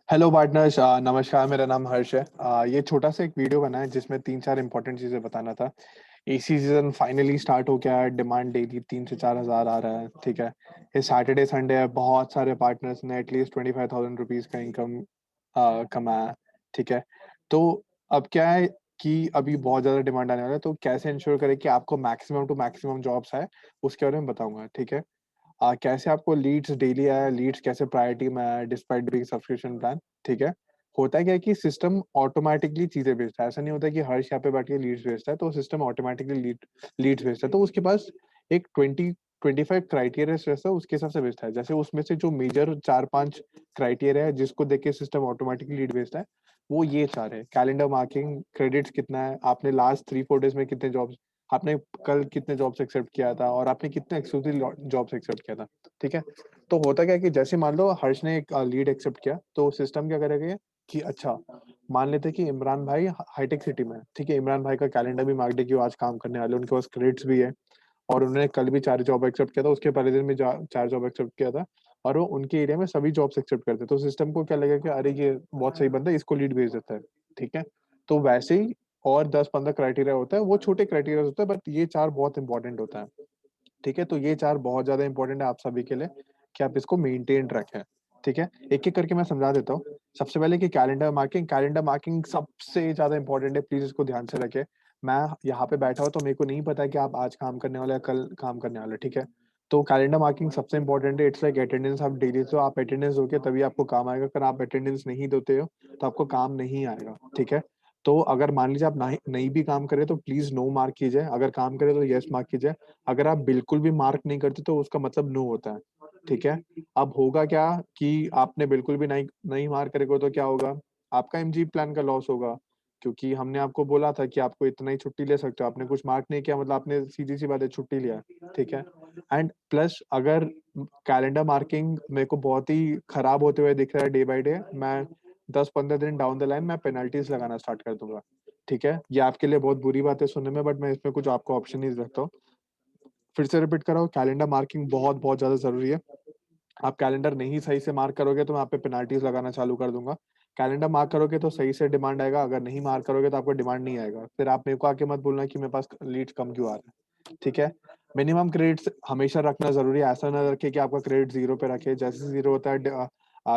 Hello partners, नमस्कार। मेरा नाम हर्ष है। ये छोटा सा एक वीडियो बना है जिसमें तीन चार इंपॉर्टेंट चीज़ें बताना था। एसी सीजन फाइनली स्टार्ट हो गया है। डिमांड डेली 3 से 4 हज़ार आ रहा है। ठीक है, ये सैटरडे संडे है। बहुत सारे पार्टनर्स ने एटलीस्ट 25,000 रुपीज़ का इनकम कमाया। ठीक है, तो अब क्या है कि अभी बहुत ज़्यादा डिमांड आने वाला है, तो कैसे इंश्योर करें कि आपको मैक्सिमम टू मैक्सिमम जॉब्स आए, उसके बारे में बताऊंगा। ठीक है, कैसे आपको लीड्स डेली आया, लीड्स कैसे प्रायोरिटी में आया डिस्पाइट डूइंग सब्सक्रिप्शन प्लान। ठीक है, होता क्या है कि सिस्टम ऑटोमेटिकली चीजें भेजता है। ऐसा नहीं होता कि हर्ष यहाँ पे बैठ के लीड्स भेजता है, तो सिस्टम ऑटोमेटिकली लीड्स भेजता है। तो उसके पास एक 20-25 क्राइटेरिया रहता है, उसके हिसाब से भेजता है। जैसे उसमें से जो मेजर 4-5 क्राइटेरिया है जिसको देख के सिस्टम ऑटोमेटिकली लीड भेजता है, वो ये चार है। कैलेंडर मार्किंग, क्रेडिट्स कितना है, आपने लास्ट 3-4 डेज में कितने जॉब्स, आपने कल कितने जॉब्स एक्सेप्ट किया था, और आपने कितने एक्सक्लूसिव जॉब्स एक्सेप्ट किया था। ठीक है, तो होता क्या है कि जैसे मान लो हर्ष ने एक लीड एक्सेप्ट किया, तो सिस्टम क्या करेगा कि अच्छा, मान लेते हैं कि इमरान भाई हाईटेक सिटी में है। ठीक है, इमरान भाई का कैलेंडर भी मार्क डे की वो आज काम करने वाले, उनके पास क्रेडिट्स भी है, और उन्होंने कल भी 4 जॉब एक्सेप्ट किया था, उसके पहले दिन भी 4 जॉब एक्सेप्ट किया था, और वो उनके एरिया में सभी जॉब्स एक्सेप्ट करते हैं। तो सिस्टम को क्या लगेगा कि अरे ये बहुत सही बंदा है, इसको लीड भेज देता है। ठीक है, तो वैसे ही और 10-15 क्राइटेरिया होता है, वो छोटे क्राइटेरिया होता है, बट ये चार बहुत इंपॉर्टेंट होता है। ठीक है, तो ये चार बहुत ज्यादा इंपॉर्टेंट है आप सभी के लिए कि आप इसको मेंटेन रखें। ठीक है, एक एक करके मैं समझा देता हूँ। सबसे पहले कि कैलेंडर मार्किंग सबसे ज्यादा इंपॉर्टेंट है, प्लीज इसको ध्यान से रखें। मैं यहाँ पे बैठा हूँ तो मेरे को नहीं पता कि आप आज काम करने वाले या कल काम करने वाले। ठीक है, तो कैलेंडर मार्किंग सबसे इंपॉर्टेंट है। It's like attendance. आप डेली, तो आप अटेंडेंस दोगे तभी आपको काम आएगा। अगर आप अटेंडेंस नहीं देते हो तो आपको काम नहीं आएगा। ठीक है, तो अगर मान लीजिए आप नहीं भी काम करें तो प्लीज नो मार्क कीजिए, अगर काम करें तो यस मार्क कीजिए। अगर आप बिल्कुल भी मार्क नहीं करते तो उसका मतलब नो होता है। ठीक है, अब होगा क्या कि आपने बिल्कुल भी नहीं नहीं मार्क करेगा तो क्या होगा, आपका एमजी प्लान का लॉस होगा, क्योंकि हमने आपको बोला था कि आपको इतना ही छुट्टी ले सकते हो। आपने कुछ मार्क नहीं किया, मतलब आपने सीधी सी बात है छुट्टी लिया। ठीक है, एंड प्लस अगर कैलेंडर मार्किंग मेरे को बहुत ही खराब होते हुए दिख रहा है डे बाय डे, मैं 10-15 दिन डाउन द लाइन मैं पेनल्टीज लगाना स्टार्ट कर दूंगा। ठीक है, ये आपके लिए बहुत बुरी बात है सुनने में, बट मैं इसमें कुछ आपको ऑप्शन नहीं रखता हूँ। फिर से रिपीट कर रहा हूँ, कैलेंडर मार्किंग बहुत बहुत ज्यादा जरूरी है। आप कैलेंडर नहीं सही से मार्क करोगे तो मैं आप पे पेनाल्टीज लगाना चालू कर दूंगा। कैलेंडर मार्क करोगे तो सही से डिमांड आएगा, अगर नहीं मार्क करोगे तो आपको डिमांड नहीं आएगा। फिर आप मेरे को आके मत बोलना कि मेरे पास लीड्स कम क्यों आ रहा है। ठीक है, मिनिमम क्रेडिट्स हमेशा रखना जरूरी है। ऐसा ना रखे कि आपका क्रेडिट जीरो पे रखे। जैसे जीरो होता है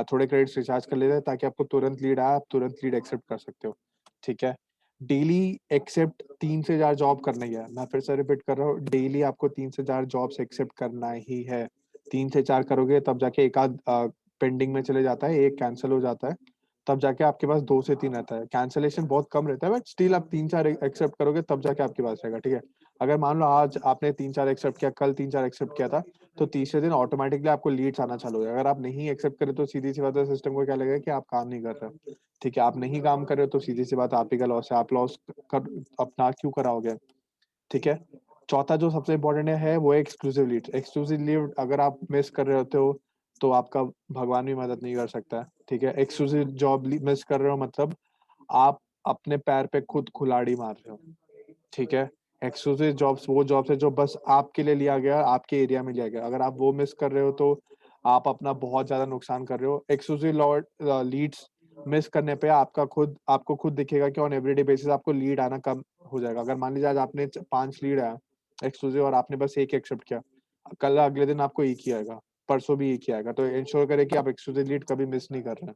थोड़े क्रेडिट्स रिचार्ज कर लेते हैं ताकि आपको तुरंत लीड आए, आप तुरंत लीड एक्सेप्ट कर सकते हो। ठीक है, डेली एक्सेप्ट 3 से 4 जॉब करना ही है। मैं फिर से रिपीट कर रहा हूँ, डेली आपको 3 से 4 जॉब्स एक्सेप्ट करना ही है। 3 से 4 करोगे तब जाके एक आध पेंडिंग में चले जाता है, एक कैंसिल हो जाता है, तब जाके आपके पास 2 से 3 आता है। कैंसिलेशन बहुत कम रहता है, बट स्टिल आप 3-4 एक्सेप्ट करोगे तब जाके आपके पास रहेगा। ठीक है, अगर मान लो आज आपने 3-4 एक्सेप्ट किया, कल 3-4 एक्सेप्ट किया था, तो तीसरे दिन ऑटोमेटिकली आपको लीड्स आना चालू हो जाएगा। अगर आप नहीं एक्सेप्ट करें तो सीधी सी बात है, सिस्टम को क्या लगेगा कि आप काम नहीं कर रहे हो। ठीक है, आप नहीं काम कर रहे हो तो सीधी सी बात है, आप ही का लॉस है। आप लॉस कर अपना क्यों कराओगे। ठीक है, चौथा जो सबसे इंपॉर्टेंट है वो है एक्सक्लूसिव लीड। एक्सक्लूसिव लीड अगर आप मिस कर रहे होते हो तो आपका भगवान भी मदद नहीं कर सकता है। ठीक है, एक्सक्लूसिव जॉब मिस कर रहे हो मतलब आप अपने पैर पे खुद कुल्हाड़ी मार रहे हो। ठीक है, एक्सक्लूसिव जॉब्स वो जॉब्स है जो बस आपके लिए लिया गया, आपके एरिया में लिया गया। अगर आप वो मिस कर रहे हो तो आप अपना बहुत ज्यादा नुकसान कर रहे हो। एक्सक्लूसिव लीड्स मिस करने पे आपको खुद दिखेगा कि ऑन एवरीडे बेसिस आपको लीड आना कम हो जाएगा। अगर मान लीजिए आज आपने 5 लीड आया एक्सक्लूसिव और आपने बस एक एक्सेप्ट किया, कल अगले दिन आपको एक ही आएगा, परसों भी एक ही आएगा। तो इंश्योर करें कि आप एक्सक्लूसिव लीड कभी मिस नहीं कर रहे हैं।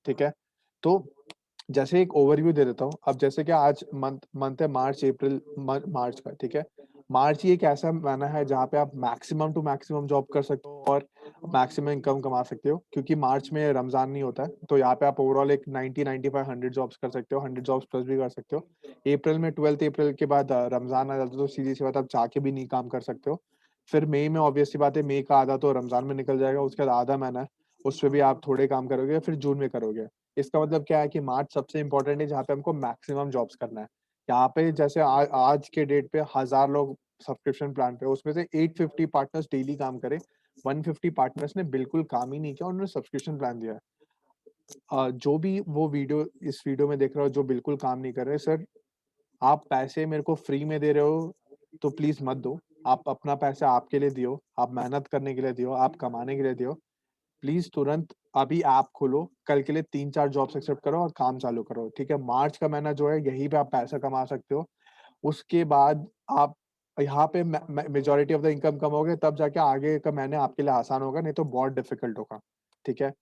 ठीक है, तो जैसे एक ओवरव्यू दे देता हूँ। अब जैसे कि आज मंथ मंथ है मार्च अप्रैल, मार्च का। ठीक है, मार्च ही एक ऐसा महीना है जहाँ पे आप मैक्सिमम टू मैक्सिमम जॉब कर सकते हो और मैक्सिमम इनकम कमा सकते हो, क्योंकि मार्च में रमजान नहीं होता है। तो यहाँ पे आप ओवरऑल एक 90-95 100 जॉब्स कर सकते हो, 100 जॉब्स प्लस भी कर सकते हो। अप्रैल में 12 अप्रैल के बाद रमजान आ जाता है, तो सीधी सी बात आप जाके भी नहीं काम कर सकते हो। फिर मई में ऑब्वियस सी बात है, मई का आधा तो रमजान में निकल जाएगा, उसके बाद आधा महीना है, उसमें भी आप थोड़े काम करोगे, फिर जून में करोगे। इसका मतलब क्या है कि मार्च सबसे इंपॉर्टेंट है जहाँ पे हमको मैक्सिमम जॉब्स करना है। यहाँ पे जैसे आज के डेट पे 1,000 लोग सब्सक्रिप्शन प्लान पे, उसमें से 850 पार्टनर्स डेली काम करे, 150 पार्टनर्स ने बिल्कुल काम ही नहीं किया, उन्होंने सब्सक्रिप्शन प्लान दिया है। जो भी वो वीडियो इस वीडियो में देख रहे हो जो बिल्कुल काम नहीं कर रहे, सर आप पैसे मेरे को फ्री में दे रहे हो तो प्लीज मत दो। आप अपना पैसा आपके लिए दियो, आप मेहनत करने के लिए दियो, आप कमाने के लिए दियो। प्लीज तुरंत अभी ऐप खोलो, कल के लिए 3-4 जॉब्स एक्सेप्ट करो और काम चालू करो, ठीक है? मार्च का महीना जो है यहीं पे आप पैसा कमा सकते हो। उसके बाद आप यहाँ पे मेजॉरिटी ऑफ द इनकम कमाओगे, तब जाके आगे का महीने आपके लिए आसान होगा, नहीं तो बहुत डिफिकल्ट होगा, ठीक है?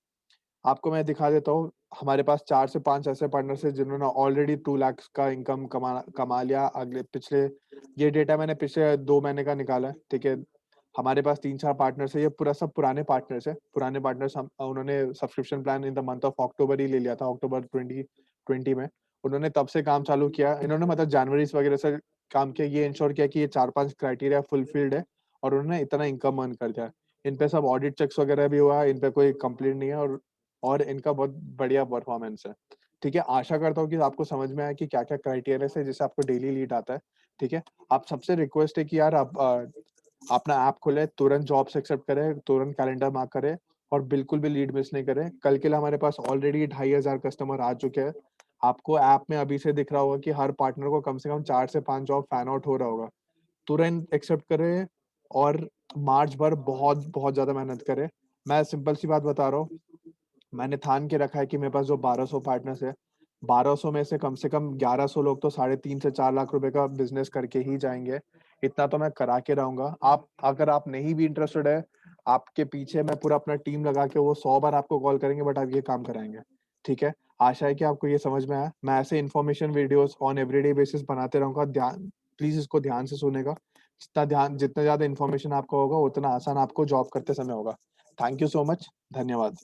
आपको मैं दिखा देता हूँ, हमारे पास 4 से 5 ऐसे पार्टनर्स हैं जिन्होंने ऑलरेडी 2 लाख का इनकम कमा लिया अगले पिछले, ये डेटा मैंने पिछले 2 महीने का निकाला है, ठीक है? हमारे पास 3-4 पार्टनर्स हैं, ये पूरा सब पुराने पार्टनर्स हैं। पुराने पार्टनर्स हम उन्होंने subscription plan in the month of October ही ले लिया था, अक्टूबर 2020 में। उन्होंने तब से काम चालू किया। इन्होंने मतलब जनवरी वगैरह से काम किया, ये इंश्योर किया कि ये 4-5 क्राइटेरिया फुलफिल्ड है और उन्होंने इतना इनकम अर्न कर दिया। इन पे सब ऑडिट चेक्स वगैरह भी हुआ है, इन पे कोई कंप्लेंट नहीं है और इनका बहुत बढ़िया परफॉर्मेंस है, ठीक है? आशा करता हूँ कि आपको समझ में आया कि क्या-क्या क्राइटेरिया है जिससे आपको डेली लीड आता है, ठीक है? आप सबसे रिक्वेस्ट है कि यार आप अपना ऐप खोलें, तुरंत जॉब्स एक्सेप्ट करें, तुरंत कैलेंडर मार्क करें और बिल्कुल भी लीड मिस नहीं करें। कल के लिए हमारे पास ऑलरेडी 2500 कस्टमर आ चुके हैं। आपको ऐप में अभी से दिख रहा होगा कि हर पार्टनर को कम से कम 4 से 5 जॉब फैन आउट हो रहा होगा। तुरंत एक्सेप्ट करें और मार्च भर बहुत ज़्यादा मेहनत करें। मैं सिंपल सी बात बता रहा हूँ, मैंने ठान के रखा है कि मेरे पास जो 1200 पार्टनर्स है, 1200 में से कम 1100 लोग तो 3.5 से 4 लाख रुपए का बिजनेस करके ही जाएंगे। इतना तो मैं करा के रहूंगा। आप अगर आप नहीं भी इंटरेस्टेड है, आपके पीछे मैं पूरा अपना टीम लगा के वो 100 बार आपको कॉल करेंगे, बट आप ये काम कराएंगे, ठीक है? आशा है कि आपको ये समझ में आया। मैं ऐसे information videos on everyday basis बनाते रहूंगा। ध्यान प्लीज इसको ध्यान से सुनेगा। जितना ज्यादा इन्फॉर्मेशन आपका होगा, उतना आसान आपको जॉब करते समय होगा। Thank you so much. धन्यवाद।